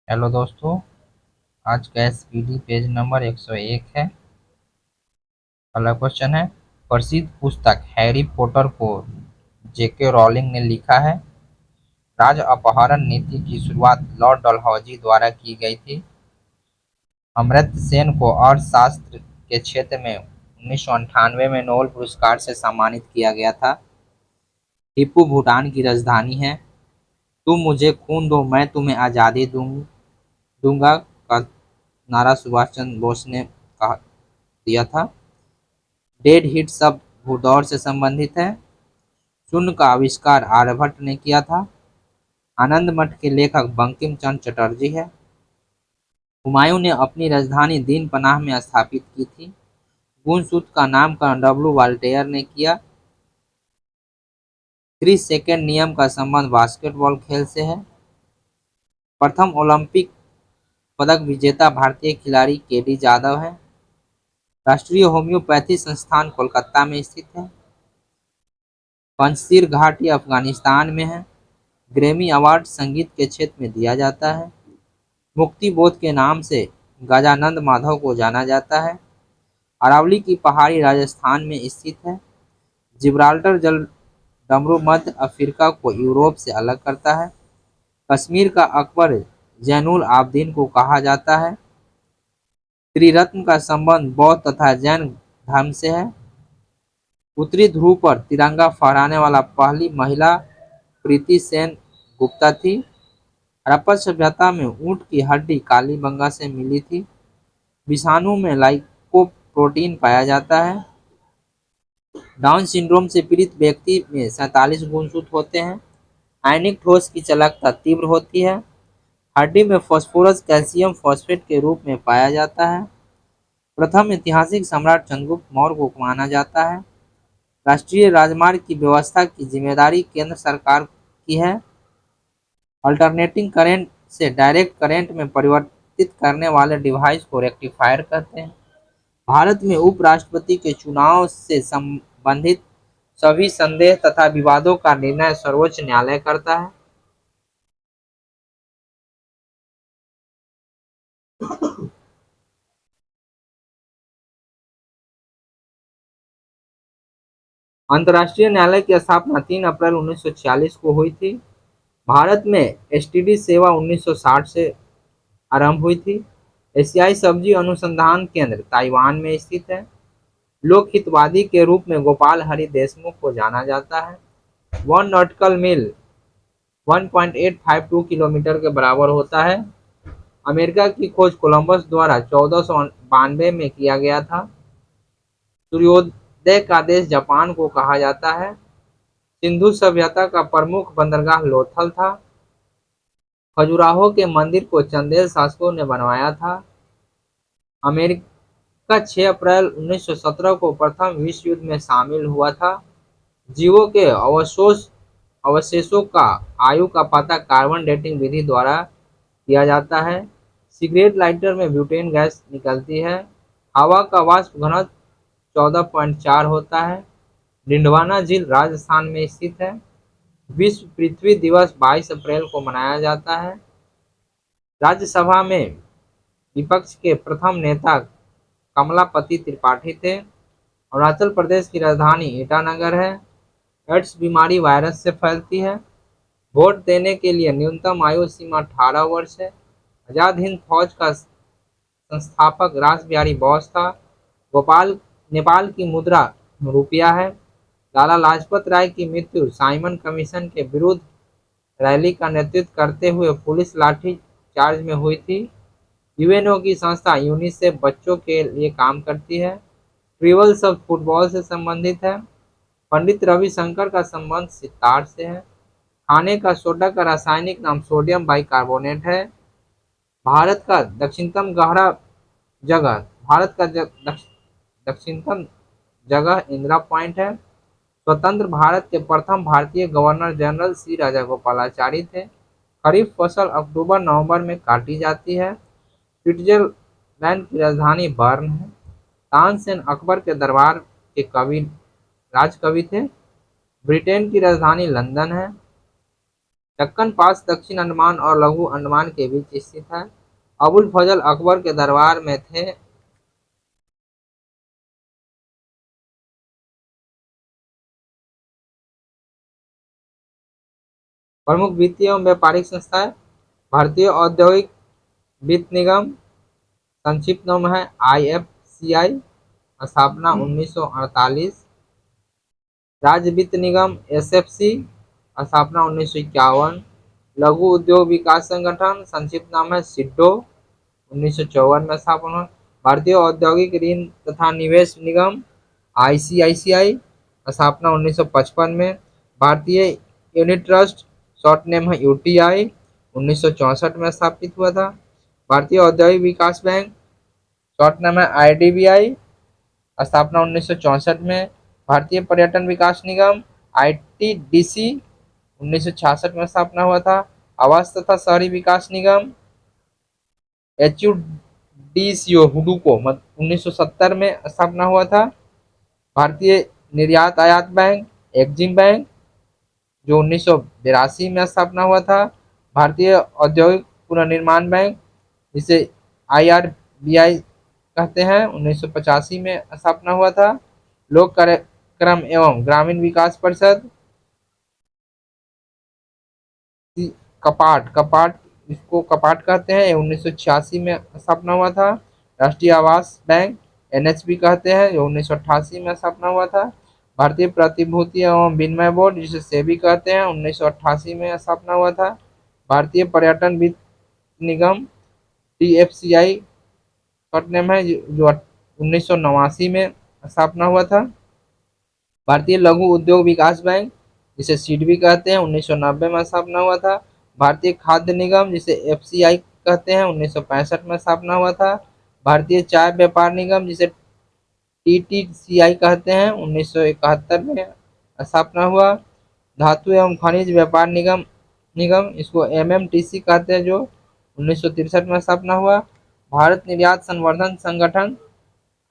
Hello दोस्तों। आज का एसपीडी पेज नंबर 101 है। पहला क्वेश्चन है, प्रसिद्ध पुस्तक हैरी पॉटर को जेके रॉलिंग ने लिखा है। राज अपहरण नीति की शुरुआत लॉर्ड डलहौजी द्वारा की गई थी। अमर्त्य सेन को अर्थशास्त्र के क्षेत्र में 1998 में नोबेल पुरस्कार से सम्मानित किया गया था। टीपू भूटान की राजधानी है। तुम मुझे खून दो मैं तुम्हें आज़ादी दूंगा का नारा सुभाष चंद्र बोस ने कहा दिया था। डेड हिट शब्द भूदौर से संबंधित है। शून्य का आविष्कार आर्यभट्ट ने किया था। आनंद मठ के लेखक बंकिम चंद्र चटर्जी है। हुमायूं ने अपनी राजधानी दीन पनाह में स्थापित की थी। गुणसूत्र का नामकरण डब्ल्यू वाल्टेयर ने किया। 30 सेकेंड नियम का संबंध बास्केटबॉल खेल से है। प्रथम ओलंपिक पदक विजेता भारतीय खिलाड़ी केडी जाधव है। राष्ट्रीय होम्योपैथी संस्थान कोलकाता में स्थित है। पंजतीर घाटी अफगानिस्तान में है। ग्रैमी अवार्ड संगीत के क्षेत्र में दिया जाता है। मुक्ति बोध के नाम से गजानंद माधव को जाना जाता है। अरावली की पहाड़ी राजस्थान में स्थित है। जिब्राल्टर जल डमरू मध्य अफ्रीका को यूरोप से अलग करता है। कश्मीर का अकबर जैनुल आबदीन को कहा जाता है। त्रिरत्न का संबंध बौद्ध तथा जैन धर्म से है। उत्तरी ध्रुव पर तिरंगा फहराने वाला पहली महिला प्रीति सेन गुप्ता थी। हड़प्पा सभ्यता में ऊंट की हड्डी कालीबंगा से मिली थी। विषाणु में लाइकोप्रोटीन पाया जाता है। डाउन सिंड्रोम से पीड़ित व्यक्ति में 47 गुणसूत्र होते हैं। आयनिक ठोस की चालकता तीव्र होती है। हड्डी में फास्फोरस कैल्शियम फॉस्फेट के रूप में पाया जाता है। प्रथम ऐतिहासिक सम्राट चंद्रगुप्त मौर्य को माना जाता है। राष्ट्रीय राजमार्ग की व्यवस्था की जिम्मेदारी केंद्र सरकार की है। अल्टरनेटिंग करंट से डायरेक्ट करंट में परिवर्तित करने वाले डिवाइस को रेक्टिफायर कहते हैं। भारत में उपराष्ट्रपति के चुनाव से संबंधित सभी संदेह तथा विवादों का निर्णय सर्वोच्च न्यायालय करता है। अंतर्राष्ट्रीय न्यायालय की स्थापना 3 अप्रैल 1946 को हुई थी। भारत में एसटीडी सेवा 1960 से आरंभ हुई थी। एशियाई सब्जी अनुसंधान केंद्र ताइवान में स्थित है। लोक हितवादी के रूप में गोपाल हरि देशमुख को जाना जाता है। वन नॉटिकल मील 1.852 किलोमीटर के बराबर होता है। अमेरिका की खोज कोलंबस द्वारा 1492 में किया गया था। सूर्योदय का देश जापान को कहा जाता है। सिंधु सभ्यता का प्रमुख बंदरगाह लोथल था। खजुराहो के मंदिर को चंदेल शासकों ने बनवाया था। अमेरिका 6 अप्रैल 1917 को प्रथम विश्व युद्ध में शामिल हुआ था। जीवों के अवशेषों का आयु का पता कार्बन डेटिंग विधि द्वारा किया जाता है। सिगरेट लाइटर में ब्यूटेन गैस निकलती है। हवा का वाष्प घनत्व 14.4 होता है। डिंडवाना झील राजस्थान में स्थित है। विश्व पृथ्वी दिवस 22 अप्रैल को मनाया जाता है। राज्यसभा में विपक्ष के प्रथम नेता कमलापति त्रिपाठी थे। अरुणाचल प्रदेश की राजधानी ईटानगर है। एड्स बीमारी वायरस से फैलती है। वोट देने के लिए न्यूनतम आयु सीमा 18 वर्ष है। आजाद हिंद फौज का संस्थापक रासबिहारी बोस था। भोपाल नेपाल की मुद्रा रुपया है। लाला लाजपत राय की मृत्यु साइमन कमीशन के विरुद्ध रैली का नेतृत्व करते हुए पुलिस लाठी चार्ज में हुई थी। यूएनओ की संस्था यूनिसेफ बच्चों के लिए काम करती है। ट्रिबल शब्द फुटबॉल से संबंधित है। पंडित रविशंकर का संबंध सितार से है। खाने का सोडा का रासायनिक नाम सोडियम बाइकार्बोनेट है। भारत का दक्षिणतम गहरा जगह भारत का दक्षिणतम जगह इंदिरा पॉइंट है। स्वतंत्र भारत के प्रथम भारतीय गवर्नर जनरल सी राजागोपालाचारी थे। खरीफ फसल अक्टूबर नवंबर में काटी जाती है। स्विट्जरलैंड की राजधानी बर्न है। तानसेन अकबर के दरबार के कवि राजकवि थे। ब्रिटेन की राजधानी लंदन है। दक्कन पास दक्षिण अंडमान और लघु अंडमान के बीच स्थित है। अबुल फजल अकबर के दरबार में थे। प्रमुख वित्तीय एवं व्यापारिक संस्थाएं: भारतीय औद्योगिक वित्त निगम, संक्षिप्त नाम है IFCI, स्थापना 1948। राज्य वित्त निगम SFC, स्थापना 1951। लघु उद्योग विकास संगठन, संक्षिप्त नाम है सिडो, 1954 में स्थापना। भारतीय औद्योगिक ऋण तथा निवेश निगम ICICI, स्थापना 1955 में। भारतीय यूनिट ट्रस्ट, शॉर्ट नेम है UTI, 1964 में स्थापित हुआ था। भारतीय औद्योगिक विकास बैंक, शॉर्ट नेम है IDBI, स्थापना 1964 में। भारतीय पर्यटन विकास निगम ITDC, 1966 में स्थापना हुआ था। आवास तथा शहरी विकास निगम HUDCO हुडूको 1970 में स्थापना हुआ था। भारतीय निर्यात आयात बैंक एक्जिम बैंक, जो 1982 में स्थापना हुआ था। भारतीय औद्योगिक पुनर्निर्माण बैंक, जिसे IRBI कहते हैं, 1985 में स्थापना हुआ था। लोक कार्यक्रम एवं ग्रामीण विकास परिषद, कपाट कपाट इसको कपाट कहते हैं, 1986 में स्थापना हुआ था। राष्ट्रीय आवास बैंक NHB कहते हैं, जो 1988 में स्थापना हुआ था। भारतीय प्रतिभूति एवं विनिमय बोर्ड, जिसे सेबी कहते हैं, 1988 में स्थापना हुआ था। भारतीय पर्यटन वित्त निगम TFCI शॉर्ट नेम है, जो 1989 में स्थापना हुआ था। भारतीय लघु उद्योग विकास बैंक, जिसे सिडबी कहते हैं, 1990 में स्थापना हुआ था। भारतीय खाद्य निगम, जिसे FCI कहते हैं, 1965 में स्थापना हुआ था। भारतीय चाय व्यापार निगम, जिसे TTCI कहते हैं, 1971 में स्थापना हुआ। धातु एवं खनिज व्यापार निगम निगम इसको MMTC कहते हैं, जो 1963 में स्थापना हुआ। भारत निर्यात संवर्धन संगठन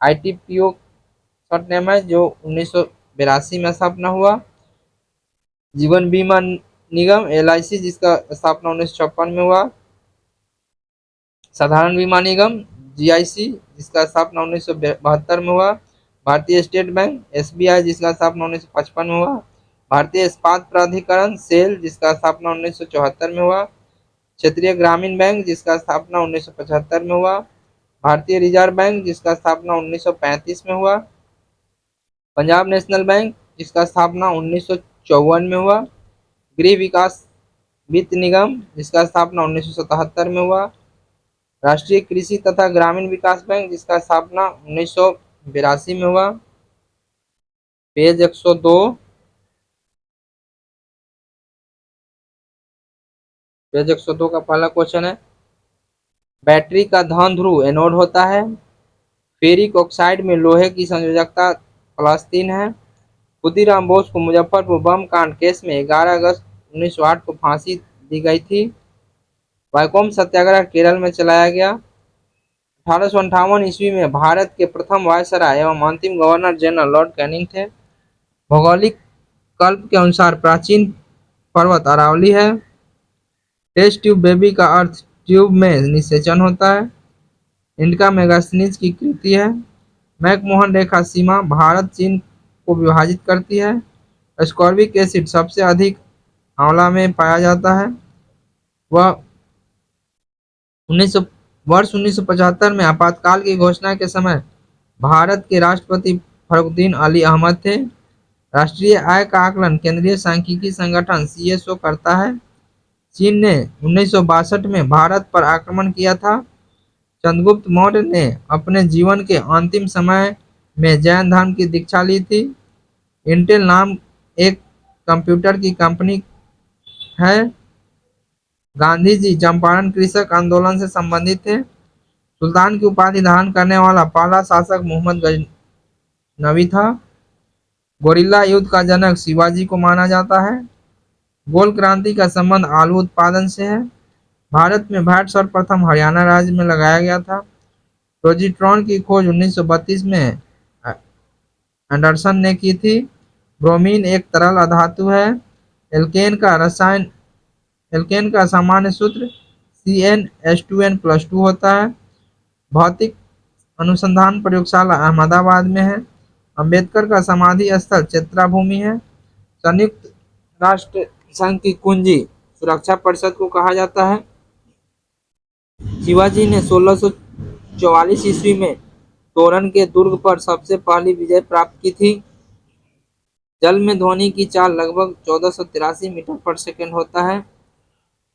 ITPO शॉर्ट नेम है, जो 1982 में स्थापना हुआ। जीवन बीमा निगम LIC, जिसका स्थापना 1956 में हुआ। साधारण बीमा निगम GIC, जिसका स्थापना 1972 में हुआ। भारतीय स्टेट बैंक SBI, जिसका स्थापना 1955 में हुआ। भारतीय इस्पात प्राधिकरण SEL, जिसका स्थापना 1974 में हुआ। क्षेत्रीय ग्रामीण बैंक, जिसका स्थापना 1975 में हुआ। भारतीय रिजर्व बैंक, जिसका स्थापना 1935 में हुआ। पंजाब नेशनल बैंक, जिसका स्थापना 1954 में हुआ। गृह विकास वित्त निगम, जिसका स्थापना 1977 में हुआ। राष्ट्रीय कृषि तथा ग्रामीण विकास बैंक, जिसका स्थापना 1982 में हुआ। पेज 102, पेज 102 का पहला क्वेश्चन है, बैटरी का धन ध्रुव एनोड होता है। फेरिक ऑक्साइड में लोहे की संयोजकता +3 है। खुदीराम बोस को मुजफ्फरपुर बम कांड केस में 11 अगस्त 1908 को फांसी दी गई थी। वैकोम सत्याग्रह केरल में चलाया गया। 1858 ईस्वी में भारत के प्रथम वायसराय एवं अंतिम गवर्नर जनरल लॉर्ड कैनिंग थे। भौगोलिक कल्प के अनुसार प्राचीन पर्वत अरावली है। टेस्ट ट्यूब बेबी का अर्थ ट्यूब में निषेचन होता है। इनका मेगास्थनीज की कृति है। मैकमोहन रेखा सीमा भारत चीन को विभाजित करती है। एस्कॉर्बिक एसिड सबसे अधिक आंवला में पाया जाता है। वह 1975 में आपातकाल की घोषणा के समय भारत के राष्ट्रपति फखरुद्दीन अली अहमद थे। राष्ट्रीय आय का आकलन केंद्रीय सांख्यिकी संगठन CSO करता है। चीन ने 1962 में भारत पर आक्रमण किया था। चंद्रगुप्त मौर्य ने अपने जीवन के अंतिम समय में जैन धर्म की दीक्षा ली थी। इंटेल नाम एक कंप्यूटर की कंपनी है। गांधी जी चंपारण कृषक आंदोलन से संबंधित थे। सुल्तान की उपाधि धारण करने वाला पहला शासक मोहम्मद गजनवी था। गोरिल्ला युद्ध का जनक शिवाजी को माना जाता है। गोल क्रांति का संबंध आलू उत्पादन से है। भारत में वैट सर्वप्रथम हरियाणा राज्य में लगाया गया था। पोजिट्रॉन की खोज 1932 में एंडरसन ने की थी। ब्रोमीन एक तरल अधातु है। एल्केन का रसायन एल्केन का सामान्य सूत्र CnH2n+2 होता है। भौतिक अनुसंधान प्रयोगशाला अहमदाबाद में है। अंबेडकर का समाधि स्थल चेत्रा भूमि है। संयुक्त राष्ट्र संघ की कुंजी सुरक्षा परिषद को कहा जाता है। शिवाजी ने 1644 ईस्वी में तोरण के दुर्ग पर सबसे पहली विजय प्राप्त की थी। जल में ध्वनि की चाल लगभग 1483 मीटर पर सेकंड होता है।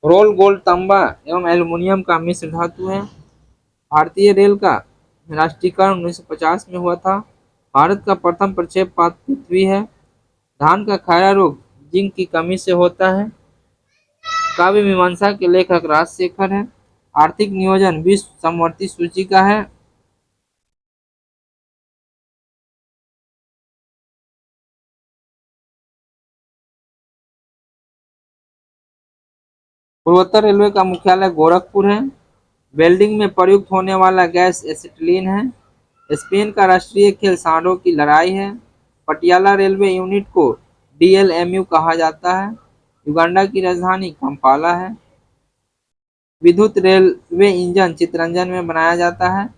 रोल गोल्ड तांबा एवं एल्युमिनियम का मिश्र धातु है। भारतीय रेल का राष्ट्रीयकरण 1950 में हुआ था। भारत का प्रथम प्रक्षेप पात पृथ्वी है। धान का खैरा रोग जिंक की कमी से होता है। काव्य मीमांसा के लेखक राजशेखर हैं। आर्थिक नियोजन विश्व समवर्ती सूची का है। पूर्वोत्तर रेलवे का मुख्यालय गोरखपुर है। वेल्डिंग में प्रयुक्त होने वाला गैस एसिटिलीन है। स्पेन का राष्ट्रीय खेल सांडों की लड़ाई है। पटियाला रेलवे यूनिट को DLMU कहा जाता है। युगांडा की राजधानी कंपाला है। विद्युत रेलवे इंजन चितरंजन में बनाया जाता है।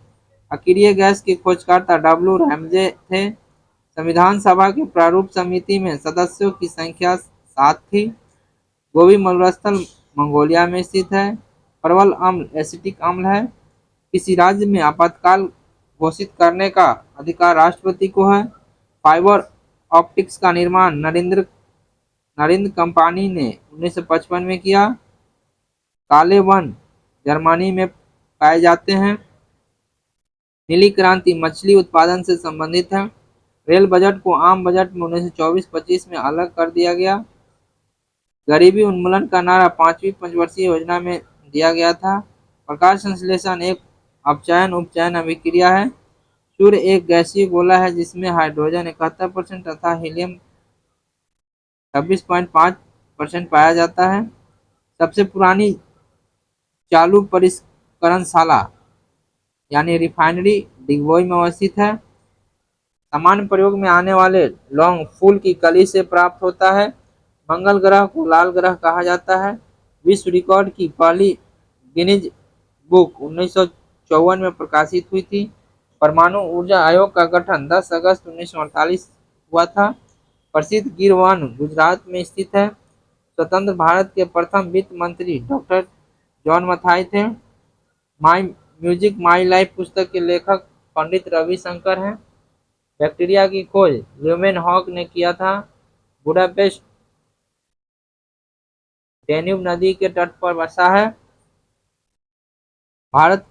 अकीरिय गैस के खोजकर्ता W रैमजे थे। संविधान सभा के प्रारूप समिति में सदस्यों की संख्या 7 थी। गोबी मरुस्थल मंगोलिया में स्थित है। परवल अम्ल एसिटिक अम्ल है। किसी राज्य में आपातकाल घोषित करने का अधिकार राष्ट्रपति को है। फाइबर ऑप्टिक्स का निर्माण नरेंद्र नरेंद्र कंपानी ने 1955 में किया। काले वन जर्मनी में पाए जाते हैं। नीली क्रांति मछली उत्पादन से संबंधित है। रेल बजट को आम बजट में 1924-25 में अलग कर दिया गया। गरीबी उन्मूलन का नारा 5वीं पंचवर्षीय योजना में दिया गया था। प्रकाश संश्लेषण एक अपचयन उपचयन अभिक्रिया है। सूर्य एक गैसीय गोला है जिसमें हाइड्रोजन 71% तथा हीलियम 26.5% पाया जाता है। सबसे पुरानी चालू परिष्करणशाला यानी रिफाइनरी डिगबोई में अवस्थित है। सामान्य प्रयोग में आने वाले लौंग फूल की कली से प्राप्त होता है। मंगल ग्रह को लाल ग्रह कहा जाता है। विश्व रिकॉर्ड की पहली गिनीज बुक 1954 में प्रकाशित हुई थी। परमाणु ऊर्जा आयोग का गठन 10 अगस्त 1948 हुआ था। प्रसिद्ध गिर वन गुजरात में स्थित है। स्वतंत्र भारत के प्रथम वित्त मंत्री डॉक्टर जॉन मथाई थे। माई म्यूजिक माई लाइफ पुस्तक के लेखक पंडित रविशंकर हैं। बैक्टीरिया की खोज ल्यूमेनहॉक ने किया था। बुडापेस्ट डेन्यूब नदी के तट पर बसा है। भारत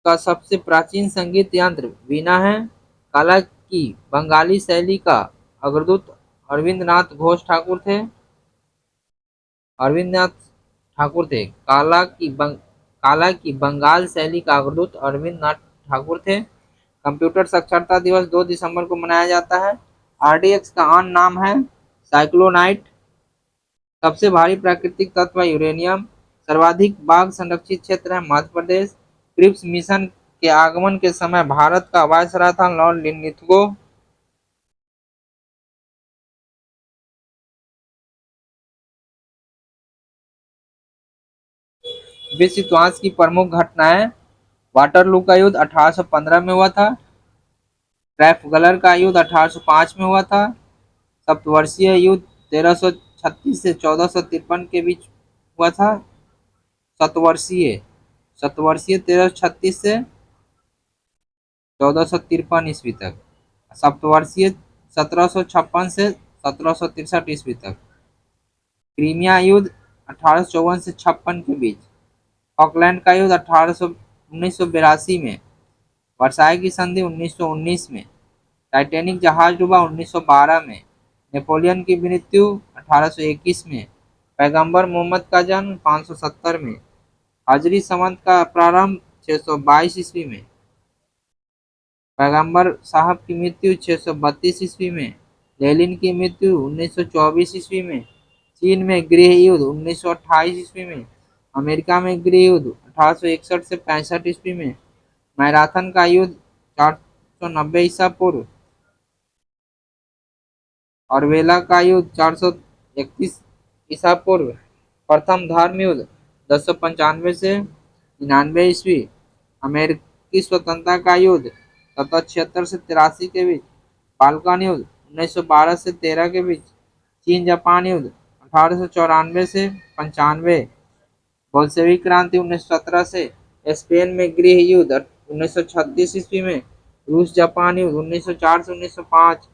का सबसे प्राचीन संगीत यंत्र वीणा है। कला की बंगाली शैली का अग्रदूत अरविंद नाथ घोष ठाकुर थे। अरविंद नाथ ठाकुर थे। काला की बंगाल शैली का अग्रदूत अरविंद नाथ ठाकुर थे। कंप्यूटर साक्षरता दिवस 2 दिसंबर को मनाया जाता है। RDX का अन्य नाम है साइक्लोनाइट। सबसे भारी प्राकृतिक तत्व है यूरेनियम। सर्वाधिक बाघ संरक्षित क्षेत्र है मध्य प्रदेश। क्रिप्स मिशन के आगमन के समय भारत का वायसराय था लॉर्ड लिनलिथगो। विश्व इतिहास की प्रमुख घटनाएं वाटरलू का युद्ध 1815 में हुआ था। ट्रैफलगर का युद्ध 1805 में हुआ था। सप्तवर्षीय युद्ध 1336 से 1453 के बीच हुआ था। शतवर्षीय शतवर्षीय 1336 से 1453 ईस्वी तक। सप्तवर्षीय 1756 से 1763 ईस्वी तक। क्रीमिया युद्ध 1854 से 56 के बीच। ऑकलैंड का युद्ध 1982 में। वर्साई की संधि 1919 में। टाइटैनिक जहाज डूबा 1912 में। नेपोलियन की मृत्यु 1821 में। पैगंबर मोहम्मद का जन्म 570 में। हजरी संवत का प्रारंभ 622 ईस्वी में। पैगंबर साहब की मृत्यु 632 ईस्वी में। लेनिन की मृत्यु 1924 ईस्वी में। चीन में गृह युद्ध 1928 ईस्वी में। अमेरिका में गृह युद्ध 1861 से 65 ईस्वी में। मैराथन का युद्ध 490 ईसा पूर्व। और वेला का युद्ध 431 ईसा पूर्व। प्रथम धर्म युद्ध 1095 से 99 ईस्वी। अमेरिकी स्वतंत्रता का युद्ध 1776 से 83 के बीच। बाल्कन युद्ध 1912 से 13 के बीच। चीन जापान युद्ध 1894 से 95। बोल्शेविक क्रांति 1917 से। स्पेन में गृह युद्ध 1936 ईस्वी में। रूस जापान युद्ध 1904 से 1905।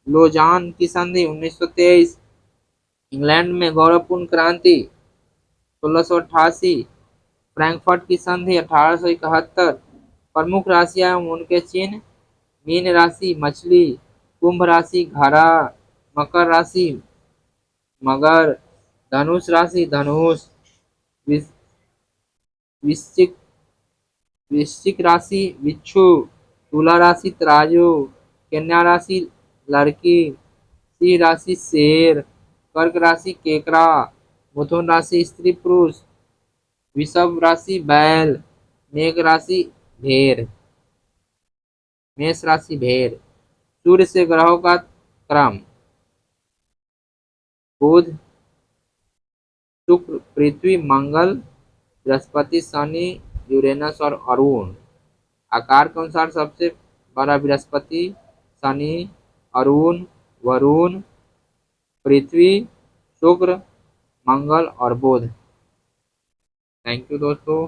लोजान की संधि 1923। इंग्लैंड में गौरवपूर्ण क्रांति 1688। फ्रैंकफर्ट की संधि 1871। प्रमुख राशियां एवं उनके चिन्ह: मीन राशि मछली, कुंभ राशि घड़ा, मकर राशि मगर, धनुष राशि धनुष, वृश्चिक वृश्चिक राशि बिच्छू, तुला राशि तराजू, कन्या राशि लड़की, सिंह राशि शेर, कर्क राशि केकड़ा, मिथुन राशि स्त्री पुरुष, वृषभ राशि बैल, मेष राशि भेड़ मेष राशि भेड़। सूर्य से ग्रहों का क्रम: बुध, शुक्र, पृथ्वी, मंगल, बृहस्पति, शनि, यूरेनस और अरुण। आकार के अनुसार सबसे बड़ा बृहस्पति, शनि, अरुण, वरुण, पृथ्वी, शुक्र, मंगल और बुध। थैंक यू दोस्तों।